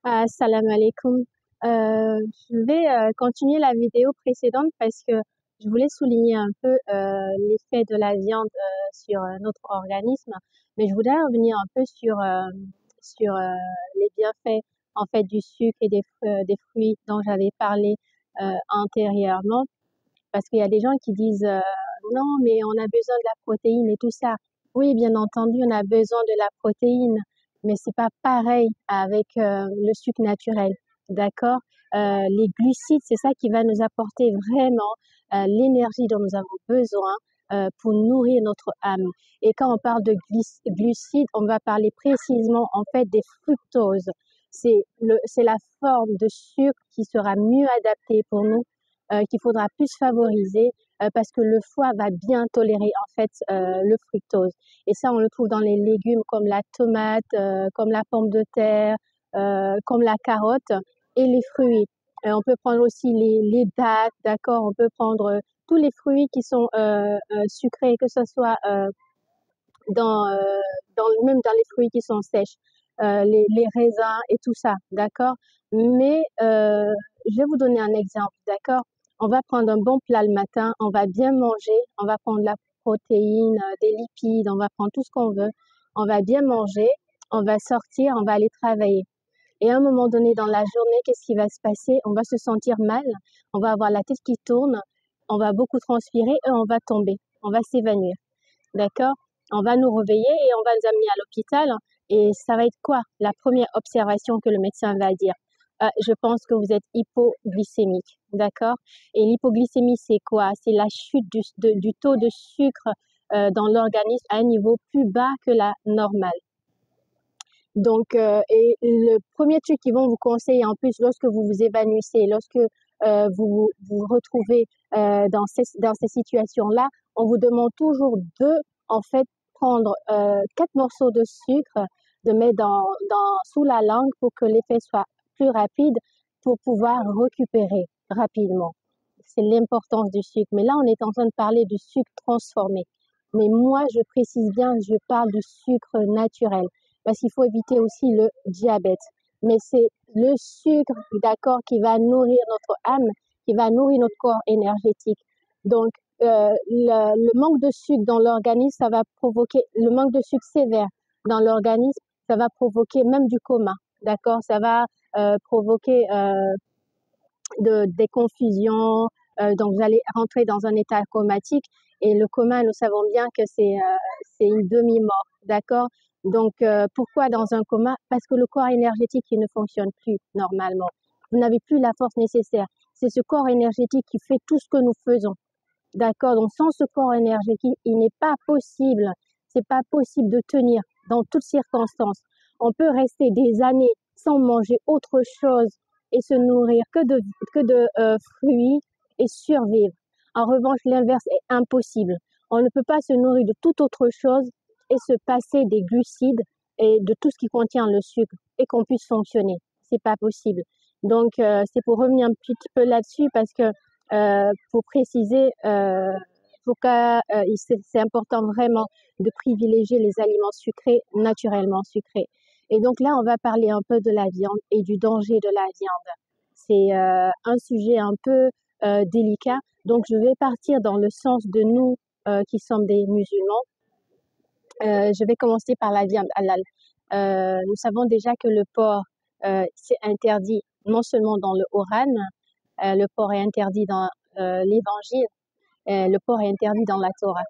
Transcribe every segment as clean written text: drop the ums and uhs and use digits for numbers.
Assalamu alaikum. Je vais continuer la vidéo précédente parce que je voulais souligner un peu l'effet de la viande sur notre organisme, mais je voudrais revenir un peu sur les bienfaits en fait du sucre et des fruits dont j'avais parlé antérieurement, parce qu'il y a des gens qui disent non, mais on a besoin de la protéine et tout ça. Oui, bien entendu, on a besoin de la protéine, mais c'est pas pareil avec le sucre naturel, d'accord? Les glucides, c'est ça qui va nous apporter vraiment l'énergie dont nous avons besoin pour nourrir notre âme. Et quand on parle de glucides, on va parler précisément en fait des fructoses. C'est la forme de sucre qui sera mieux adaptée pour nous, qu'il faudra plus favoriser parce que le foie va bien tolérer en fait le fructose. Et ça, on le trouve dans les légumes comme la tomate, comme la pomme de terre, comme la carotte et les fruits. On peut prendre aussi les dattes, d'accord? On peut prendre tous les fruits qui sont sucrés, que ce soit dans, euh, même dans les fruits qui sont sèches, les raisins et tout ça, d'accord? Mais je vais vous donner un exemple, d'accord? On va prendre un bon plat le matin, on va bien manger, on va prendre la protéine, des lipides, on va prendre tout ce qu'on veut, on va bien manger, on va sortir, on va aller travailler. Et à un moment donné dans la journée, qu'est-ce qui va se passer? On va se sentir mal, on va avoir la tête qui tourne, on va beaucoup transpirer et on va tomber, on va s'évanouir. D'accord? On va nous réveiller et on va nous amener à l'hôpital. Et ça va être quoi? La première observation que le médecin va dire. Je pense que vous êtes hypoglycémique. D'accord? Et l'hypoglycémie, c'est quoi? C'est la chute du taux de sucre dans l'organisme à un niveau plus bas que la normale. Donc, et le premier truc qu'ils vont vous conseiller en plus lorsque vous vous évanouissez, lorsque vous retrouvez dans ces situations-là, on vous demande toujours de, en fait, prendre 4 morceaux de sucre, de mettre sous la langue pour que l'effet soit plus rapide pour pouvoir récupérer rapidement. C'est l'importance du sucre. Mais là, on est en train de parler du sucre transformé. Mais moi, je précise bien, je parle du sucre naturel parce qu'il faut éviter aussi le diabète. Mais c'est le sucre, d'accord, qui va nourrir notre âme, qui va nourrir notre corps énergétique. Donc, le manque de sucre dans l'organisme, ça va provoquer, le manque de sucre sévère dans l'organisme, ça va provoquer même du coma, d'accord? Ça va provoquer des confusions, donc vous allez rentrer dans un état comatique. Et le coma, nous savons bien que c'est une demi-mort, d'accord? Donc, pourquoi dans un coma? Parce que le corps énergétique, il ne fonctionne plus normalement. Vous n'avez plus la force nécessaire. C'est ce corps énergétique qui fait tout ce que nous faisons, d'accord? Donc, sans ce corps énergétique, il n'est pas possible, c'est pas possible de tenir dans toutes circonstances. On peut rester des années sans manger autre chose et se nourrir que de fruits et survivre. En revanche, l'inverse est impossible. On ne peut pas se nourrir de toute autre chose et se passer des glucides et de tout ce qui contient le sucre et qu'on puisse fonctionner. C'est pas possible. Donc, c'est pour revenir un petit peu là-dessus parce que pour préciser, c'est important vraiment de privilégier les aliments sucrés, naturellement sucrés. Et donc là, on va parler un peu de la viande et du danger de la viande. C'est un sujet un peu délicat. Donc, je vais partir dans le sens de nous qui sommes des musulmans. Je vais commencer par la viande halal. Nous savons déjà que le porc, c'est interdit non seulement dans le Coran, le porc est interdit dans l'Évangile, le porc est interdit dans la Torah.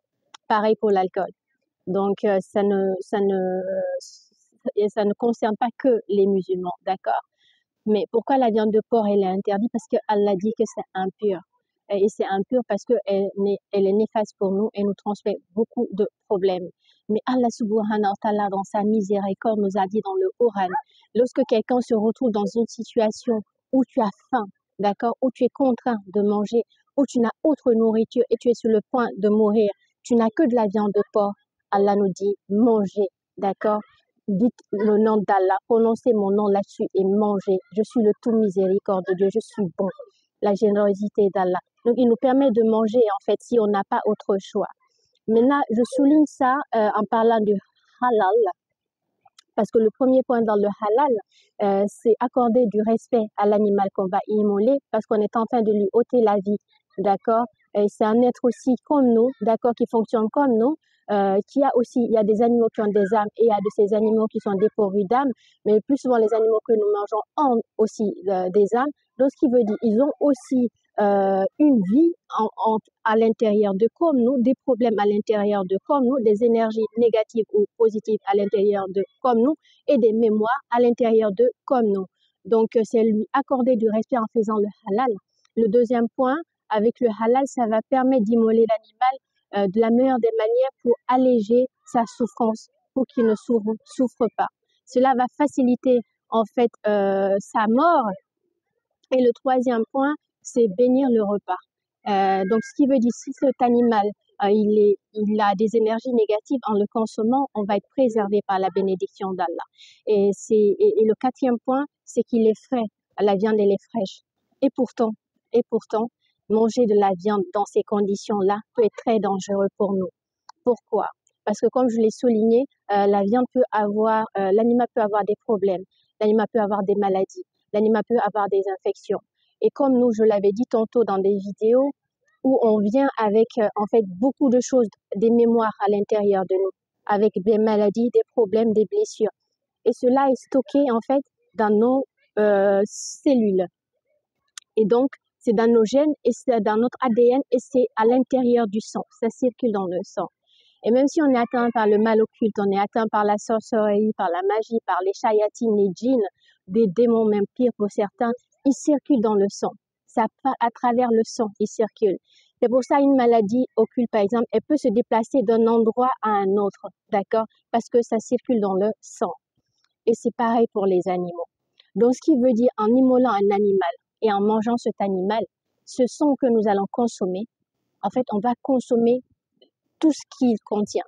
Pareil pour l'alcool. Donc, ça ne concerne pas que les musulmans, d'accord? Mais pourquoi la viande de porc, elle est interdite? Parce que Allah dit que c'est impur. Et c'est impur parce qu'elle elle est néfaste pour nous et nous transmet beaucoup de problèmes. Mais Allah subhanahu wa ta'ala, dans sa miséricorde, nous a dit dans le Coran, lorsque quelqu'un se retrouve dans une situation où tu as faim, d'accord, où tu es contraint de manger, où tu n'as autre nourriture et tu es sur le point de mourir, tu n'as que de la viande de porc, Allah nous dit, mangez, d'accord? Dites le nom d'Allah, prononcez mon nom là-dessus et mangez. Je suis le tout miséricorde de Dieu, je suis bon. La générosité d'Allah. Donc, il nous permet de manger, en fait, si on n'a pas autre choix. Maintenant, je souligne ça en parlant du halal, Parce que le premier point dans le halal, c'est accorder du respect à l'animal qu'on va immoler parce qu'on est en train de lui ôter la vie, d'accord? Et c'est un être aussi comme nous, d'accord, qui fonctionne comme nous, il y a des animaux qui ont des âmes et il y a de ces animaux qui sont dépourvus d'âme, mais le plus souvent les animaux que nous mangeons ont aussi des âmes. Donc, ce qui veut dire, ils ont aussi une vie à l'intérieur de comme nous, des problèmes à l'intérieur de comme nous, des énergies négatives ou positives à l'intérieur de comme nous et des mémoires à l'intérieur de comme nous. Donc, c'est lui accorder du respect en faisant le halal. Le deuxième point, avec le halal, ça va permettre d'immoler l'animal de la meilleure des manières pour alléger sa souffrance, pour qu'il ne souffre pas. Cela va faciliter en fait sa mort. Et le troisième point, c'est bénir le repas. Donc, ce qui veut dire si cet animal il a des énergies négatives en le consommant, on va être préservé par la bénédiction d'Allah. Et le quatrième point, c'est qu'il est frais. La viande, elle est fraîche. Et pourtant, manger de la viande dans ces conditions-là peut être très dangereux pour nous. Pourquoi? Parce que comme je l'ai souligné, l'animal peut avoir des problèmes, l'animal peut avoir des maladies, l'animal peut avoir des infections. Et comme nous, je l'avais dit tantôt dans des vidéos, où on vient avec en fait beaucoup de choses, des mémoires à l'intérieur de nous, avec des maladies, des problèmes, des blessures. Et cela est stocké en fait dans nos cellules. Et donc, c'est dans nos gènes et c'est dans notre ADN et c'est à l'intérieur du sang. Ça circule dans le sang. Et même si on est atteint par le mal occulte, on est atteint par la sorcellerie, par la magie, par les chayatines, les djinns, des démons même pires pour certains, ils circulent dans le sang. Ça à travers le sang, ils circulent. C'est pour ça une maladie occulte, par exemple, elle peut se déplacer d'un endroit à un autre, d'accord? Parce que ça circule dans le sang. Et c'est pareil pour les animaux. Donc, ce qui veut dire, en immolant un animal et en mangeant cet animal, ce sang que nous allons consommer, en fait, on va consommer tout ce qu'il contient.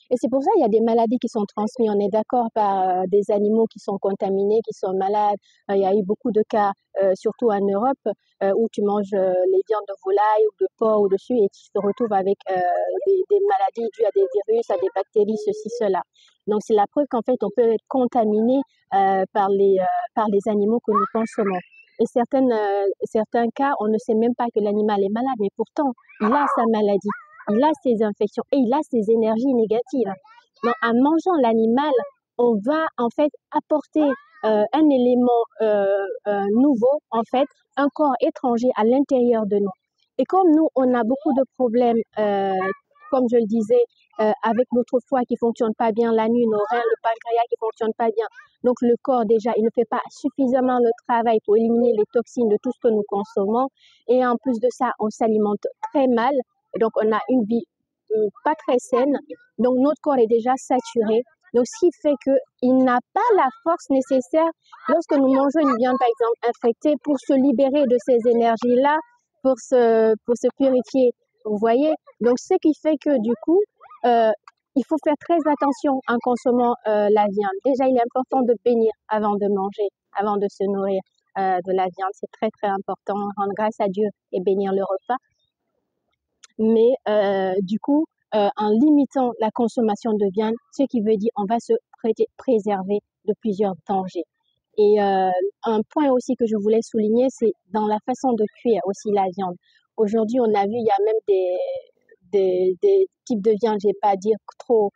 Et c'est pour ça qu'il y a des maladies qui sont transmises, on est d'accord, par des animaux qui sont contaminés, qui sont malades. Il y a eu beaucoup de cas, surtout en Europe, où tu manges les viandes de volaille ou de porc ou dessus et tu te retrouves avec des maladies dues à des virus, à des bactéries, ceci, cela. Donc c'est la preuve qu'en fait on peut être contaminé par les animaux que nous consommons. Et certains cas, on ne sait même pas que l'animal est malade, mais pourtant il a sa maladie. Il a ses infections et il a ses énergies négatives. Donc, en mangeant l'animal, on va en fait apporter un élément nouveau, en fait, un corps étranger à l'intérieur de nous. Et comme nous, on a beaucoup de problèmes, comme je le disais, avec notre foie qui fonctionne pas bien la nuit, nos reins, le pancréas qui fonctionne pas bien. Donc, le corps, déjà, il ne fait pas suffisamment le travail pour éliminer les toxines de tout ce que nous consommons. Et en plus de ça, on s'alimente très mal. Donc, on a une vie pas très saine. Donc, notre corps est déjà saturé. Donc, ce qui fait qu'il n'a pas la force nécessaire lorsque nous mangeons une viande, par exemple, infectée, pour se libérer de ces énergies-là, pour se purifier. Vous voyez? Donc, ce qui fait que, du coup, il faut faire très attention en consommant la viande. Déjà, il est important de bénir avant de manger, avant de se nourrir de la viande. C'est très, très important. Rendre grâce à Dieu et bénir le repas. Mais du coup, en limitant la consommation de viande, ce qui veut dire on va se préserver de plusieurs dangers. Et un point aussi que je voulais souligner, c'est dans la façon de cuire aussi la viande. Aujourd'hui, on a vu, il y a même des types de viande, je vais pas dire trop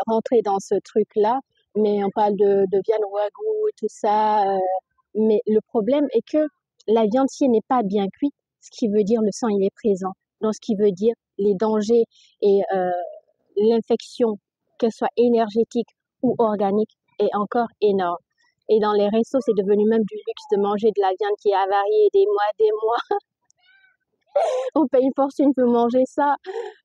rentrer dans ce truc-là, mais on parle de viande wagyu et tout ça. Mais le problème est que la viande, si elle n'est pas bien cuite, ce qui veut dire le sang, il est présent. Donc, ce qui veut dire les dangers et l'infection, qu'elle soit énergétique ou organique, est encore énorme. Et dans les restos, c'est devenu même du luxe de manger de la viande qui est avariée des mois. On paye une fortune pour manger ça.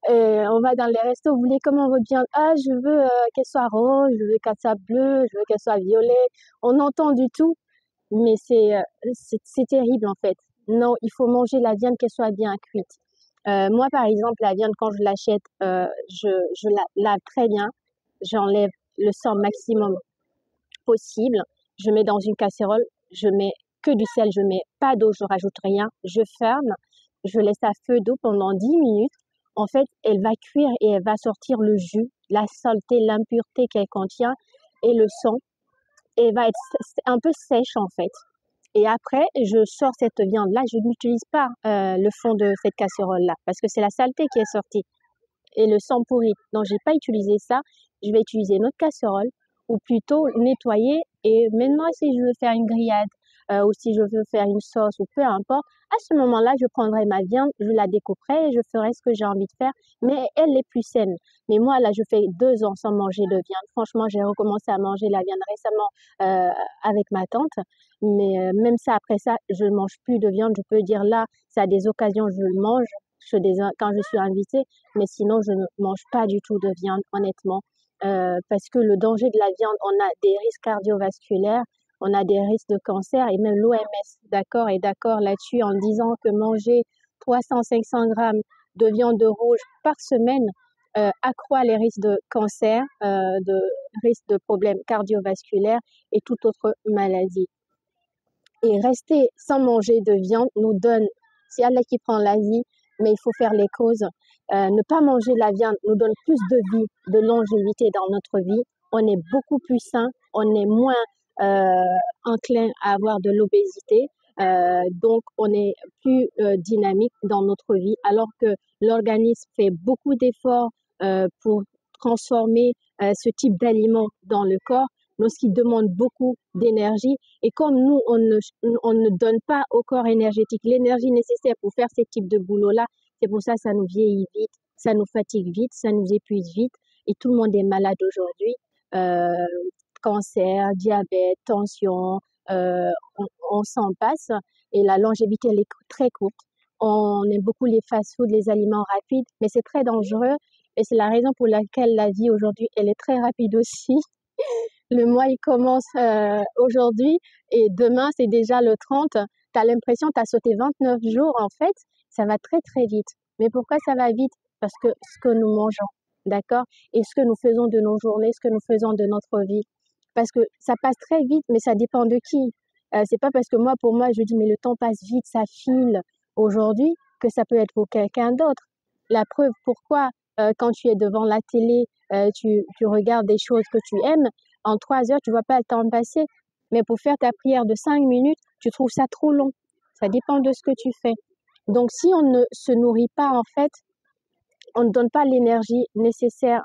On va dans les restos, vous voulez comment votre viande? Ah, je veux qu'elle soit rose, je veux qu'elle soit bleue, je veux qu'elle soit violet. On entend du tout, mais c'est terrible en fait. Non, il faut manger la viande qu'elle soit bien cuite. Moi, par exemple, la viande, quand je l'achète, je la lave très bien. J'enlève le sang maximum possible. Je mets dans une casserole. Je mets que du sel. Je mets pas d'eau. Je rajoute rien. Je ferme. Je laisse à feu d'eau pendant 10 minutes. En fait, elle va cuire et elle va sortir le jus, la saleté, l'impureté qu'elle contient. et le sang et va être un peu sèche en fait. Et après, je sors cette viande-là, je n'utilise pas le fond de cette casserole-là parce que c'est la saleté qui est sortie et le sang pourri. Donc, j'ai pas utilisé ça. Je vais utiliser une autre casserole ou plutôt nettoyer. Et maintenant, si je veux faire une grillade ou si je veux faire une sauce ou peu importe, à ce moment-là, je prendrai ma viande, je la découperai et je ferai ce que j'ai envie de faire. Mais elle est plus saine. Mais moi, là, je fais 2 ans sans manger de viande. Franchement, j'ai recommencé à manger la viande récemment avec ma tante. Mais même ça, après ça, je ne mange plus de viande. Je peux dire là, ça a des occasions, je le mange quand je suis invitée. Mais sinon, je ne mange pas du tout de viande, honnêtement, parce que le danger de la viande, on a des risques cardiovasculaires, on a des risques de cancer, et même l'OMS, d'accord, est d'accord là-dessus en disant que manger 300-500 grammes de viande rouge par semaine accroît les risques de cancer, de risques de problèmes cardiovasculaires et toute autre maladie. Et rester sans manger de viande nous donne, c'est Allah qui prend la vie, mais il faut faire les causes. Ne pas manger la viande nous donne plus de vie, de longévité dans notre vie. On est beaucoup plus sain, on est moins enclin à avoir de l'obésité, donc on est plus dynamique dans notre vie, alors que l'organisme fait beaucoup d'efforts pour transformer ce type d'aliments dans le corps, lorsqu'il demande beaucoup d'énergie. Et comme nous, on ne donne pas au corps énergétique l'énergie nécessaire pour faire ce type de boulot-là, c'est pour ça que ça nous vieillit vite, ça nous fatigue vite, ça nous épuise vite. Et tout le monde est malade aujourd'hui. Euh, Cancer, diabète, tension, euh, on s'en passe. Et la longévité, elle est très courte. On aime beaucoup les fast-foods, les aliments rapides, mais c'est très dangereux. Et c'est la raison pour laquelle la vie aujourd'hui, elle est très rapide aussi. Le mois, il commence aujourd'hui et demain, c'est déjà le 30. Tu as l'impression que tu as sauté 29 jours. En fait, ça va très, très vite. Mais pourquoi ça va vite? Parce que ce que nous mangeons, d'accord? Et ce que nous faisons de nos journées, ce que nous faisons de notre vie. Parce que ça passe très vite, mais ça dépend de qui. C'est pas parce que moi, pour moi, je dis, mais le temps passe vite, ça file aujourd'hui, que ça peut être pour quelqu'un d'autre. La preuve, pourquoi, quand tu es devant la télé, tu regardes des choses que tu aimes, en 3 heures, tu vois pas le temps passer. Mais pour faire ta prière de 5 minutes, tu trouves ça trop long. Ça dépend de ce que tu fais. Donc, si on ne se nourrit pas, en fait, on ne donne pas l'énergie nécessaire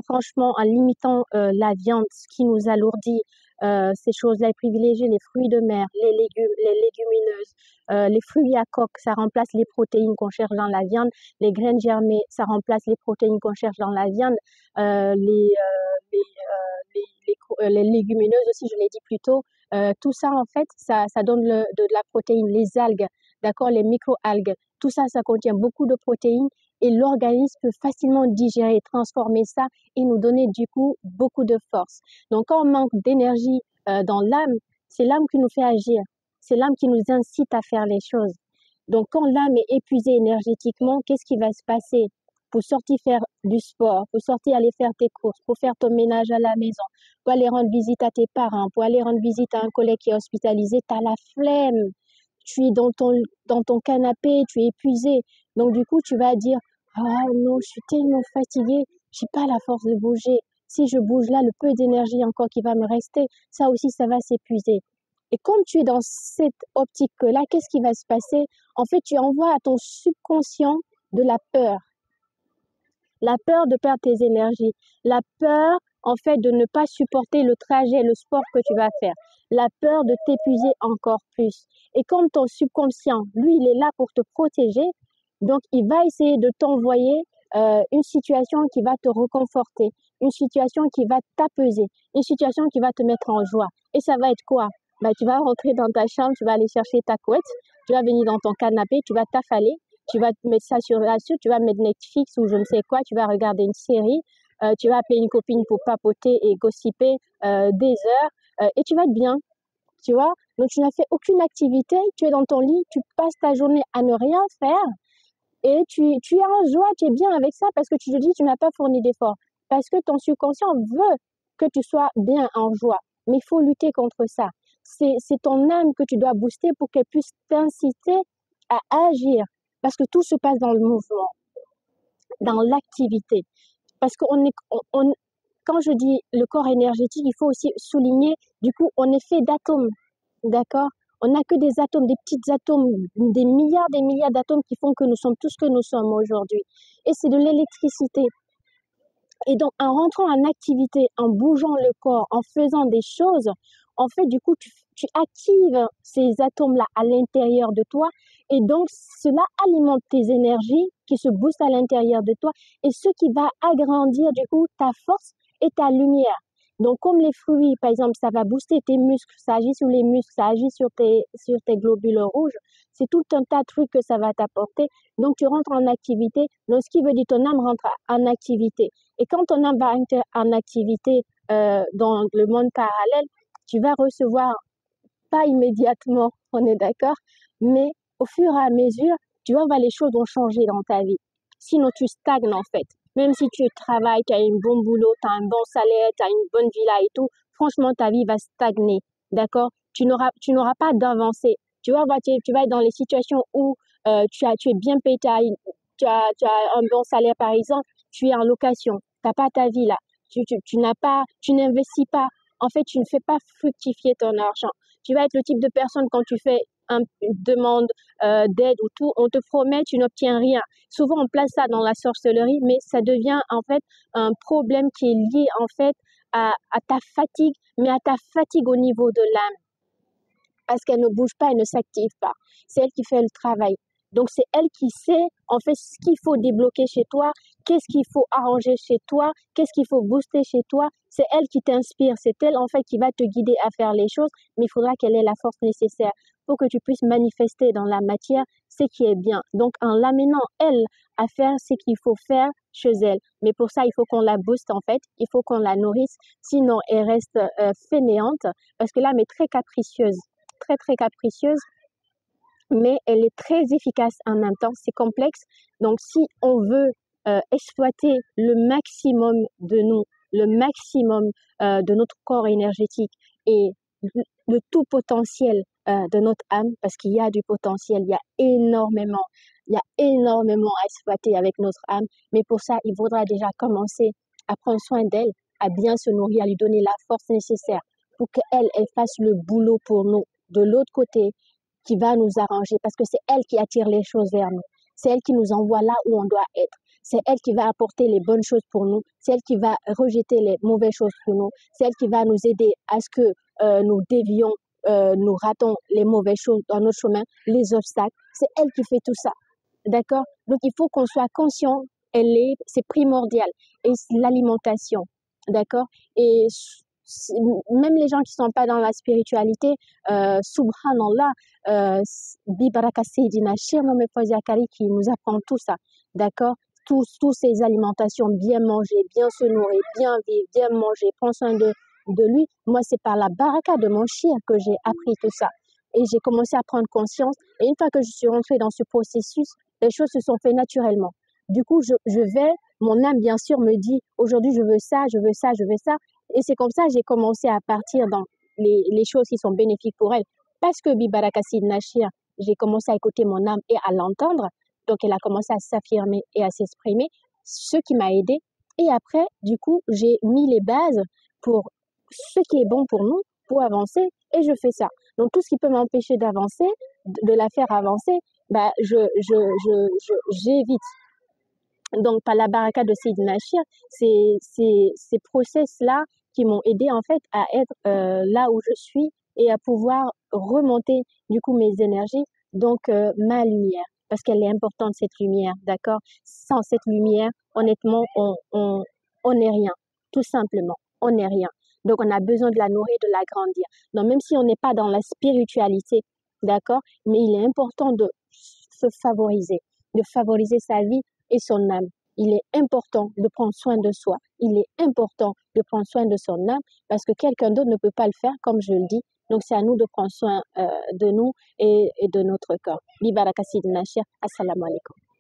franchement, en limitant la viande, ce qui nous alourdit, ces choses-là, privilégier les fruits de mer, les légumes, les légumineuses, les fruits à coque, ça remplace les protéines qu'on cherche dans la viande, les graines germées, ça remplace les protéines qu'on cherche dans la viande, les légumineuses aussi, je l'ai dit plus tôt, tout ça, en fait, ça donne de la protéine, les algues, d'accord, les micro-algues, tout ça, ça contient beaucoup de protéines et l'organisme peut facilement digérer et transformer ça et nous donner du coup beaucoup de force. Donc quand on manque d'énergie dans l'âme, c'est l'âme qui nous fait agir, c'est l'âme qui nous incite à faire les choses. Donc quand l'âme est épuisée énergétiquement, qu'est-ce qui va se passer? Pour sortir faire du sport, pour sortir aller faire tes courses, pour faire ton ménage à la maison, pour aller rendre visite à tes parents, pour aller rendre visite à un collègue qui est hospitalisé, tu as la flemme. Tu es dans ton canapé, tu es épuisé. Donc du coup, tu vas dire, ah non, je suis tellement fatiguée, j'ai pas la force de bouger. Si je bouge là, le peu d'énergie encore qui va me rester, ça aussi, ça va s'épuiser. Et comme tu es dans cette optique-là, qu'est-ce qui va se passer? En fait, tu envoies à ton subconscient de la peur. La peur de perdre tes énergies. La peur, en fait, de ne pas supporter le trajet, le sport que tu vas faire. La peur de t'épuiser encore plus. Et comme ton subconscient, lui, il est là pour te protéger, donc il va essayer de t'envoyer une situation qui va te reconforter, une situation qui va t'apaiser, une situation qui va te mettre en joie. Et ça va être quoi? Ben, tu vas rentrer dans ta chambre, tu vas aller chercher ta couette, tu vas venir dans ton canapé, tu vas t'affaler, tu vas te mettre ça sur la suite, tu vas mettre Netflix ou je ne sais quoi, tu vas regarder une série, tu vas appeler une copine pour papoter et gossiper des heures et tu vas être bien, tu vois. Donc tu n'as fait aucune activité, tu es dans ton lit, tu passes ta journée à ne rien faire et tu es en joie, tu es bien avec ça parce que tu te dis tu n'as pas fourni d'efforts, parce que ton subconscient veut que tu sois bien en joie, mais il faut lutter contre ça. C'est ton âme que tu dois booster pour qu'elle puisse t'inciter à agir. Parce que tout se passe dans le mouvement, dans l'activité. Parce qu'on est, quand quand je dis le corps énergétique, il faut aussi souligner, du coup, on est fait d'atomes, d'accord? On n'a que des atomes, des petits atomes, des milliards d'atomes qui font que nous sommes tout ce que nous sommes aujourd'hui. Et c'est de l'électricité. Et donc, en rentrant en activité, en bougeant le corps, en faisant des choses, en fait, du coup, tu actives ces atomes-là à l'intérieur de toi. Et donc, cela alimente tes énergies qui se boostent à l'intérieur de toi et ce qui va agrandir, du coup, ta force et ta lumière. Donc, comme les fruits, par exemple, ça va booster tes muscles, ça agit sur les muscles, ça agit sur tes globules rouges. C'est tout un tas de trucs que ça va t'apporter. Donc, tu rentres en activité. Donc, ce qui veut dire ton âme rentre en activité. Et quand ton âme va en activité dans le monde parallèle, tu vas recevoir, pas immédiatement, on est d'accord, mais au fur et à mesure, tu vas voir les choses vont changer dans ta vie. Sinon, tu stagnes en fait. Même si tu travailles, tu as un bon boulot, tu as un bon salaire, tu as une bonne villa et tout, franchement, ta vie va stagner, d'accord? Tu n'auras pas d'avancée. Tu vas être dans les situations où tu es bien payé, tu as un bon salaire par exemple, tu es en location, tu n'as pas ta vie là, tu n'investis pas. En fait, tu ne fais pas fructifier ton argent. Tu vas être le type de personne quand tu fais une demande d'aide ou tout, on te promet, tu n'obtiens rien. Souvent, on place ça dans la sorcellerie, mais ça devient en fait un problème qui est lié en fait à ta fatigue, mais à ta fatigue au niveau de l'âme. Parce qu'elle ne bouge pas, elle ne s'active pas. C'est elle qui fait le travail. Donc, c'est elle qui sait, en fait, ce qu'il faut débloquer chez toi, qu'est-ce qu'il faut arranger chez toi, qu'est-ce qu'il faut booster chez toi. C'est elle qui t'inspire. C'est elle, en fait, qui va te guider à faire les choses. Mais il faudra qu'elle ait la force nécessaire pour que tu puisses manifester dans la matière ce qui est bien. Donc, en l'amenant, elle, à faire ce qu'il faut faire chez elle. Mais pour ça, il faut qu'on la booste, en fait. Il faut qu'on la nourrisse. Sinon, elle reste fainéante parce que l'âme est très capricieuse. Très, très capricieuse, mais elle est très efficace en même temps. C'est complexe. Donc, si on veut exploiter le maximum de nous, le maximum de notre corps énergétique et le tout potentiel de notre âme, parce qu'il y a du potentiel, il y a énormément à exploiter avec notre âme. Mais pour ça, il faudra déjà commencer à prendre soin d'elle, à bien se nourrir, à lui donner la force nécessaire pour qu'elle fasse le boulot pour nous de l'autre côté qui va nous arranger parce que c'est elle qui attire les choses vers nous. C'est elle qui nous envoie là où on doit être. C'est elle qui va apporter les bonnes choses pour nous. C'est elle qui va rejeter les mauvaises choses pour nous. C'est elle qui va nous aider à ce que nous dévions, nous ratons les mauvaises choses dans notre chemin, les obstacles. C'est elle qui fait tout ça. D'accord? Donc, il faut qu'on soit conscient. C'est primordial. Et l'alimentation. D'accord? Et même les gens qui ne sont pas dans la spiritualité, subhanallah, Bibaraka Seydina Cheikh Mohamed Fawzi Akari qui nous apprend tout ça, d'accord? Tous ces alimentations, bien manger, bien se nourrir, bien vivre, bien manger, prendre soin de lui. Moi, c'est par la baraka de mon chien que j'ai appris tout ça. Et j'ai commencé à prendre conscience. Et une fois que je suis rentrée dans ce processus, les choses se sont faites naturellement. Du coup, mon âme, bien sûr, me dit, aujourd'hui, je veux ça, je veux ça, je veux ça. Et c'est comme ça que j'ai commencé à partir dans les choses qui sont bénéfiques pour elle. Parce que Bibaraka Seydina Cheikh, j'ai commencé à écouter mon âme et à l'entendre. Donc, elle a commencé à s'affirmer et à s'exprimer, ce qui m'a aidée. Et après, du coup, j'ai mis les bases pour ce qui est bon pour nous, pour avancer, et je fais ça. Donc, tout ce qui peut m'empêcher d'avancer, de la faire avancer, bah, j'évite. Donc, par la baraka de Seydina Cheikh, ces process-là qui m'ont aidé en fait à être là où je suis et à pouvoir remonter du coup mes énergies, donc ma lumière, parce qu'elle est importante cette lumière, d'accord? Sans cette lumière, honnêtement, on n'est rien, tout simplement, on n'est rien. Donc, on a besoin de la nourrir, de la grandir. Donc, même si on n'est pas dans la spiritualité, d'accord, mais il est important de se favoriser, de favoriser sa vie et son âme. Il est important de prendre soin de soi. Il est important de prendre soin de son âme parce que quelqu'un d'autre ne peut pas le faire, comme je le dis. Donc, c'est à nous de prendre soin de nous et de notre corps. Bibaraka Seydina Cheikh. Assalamu alaikum.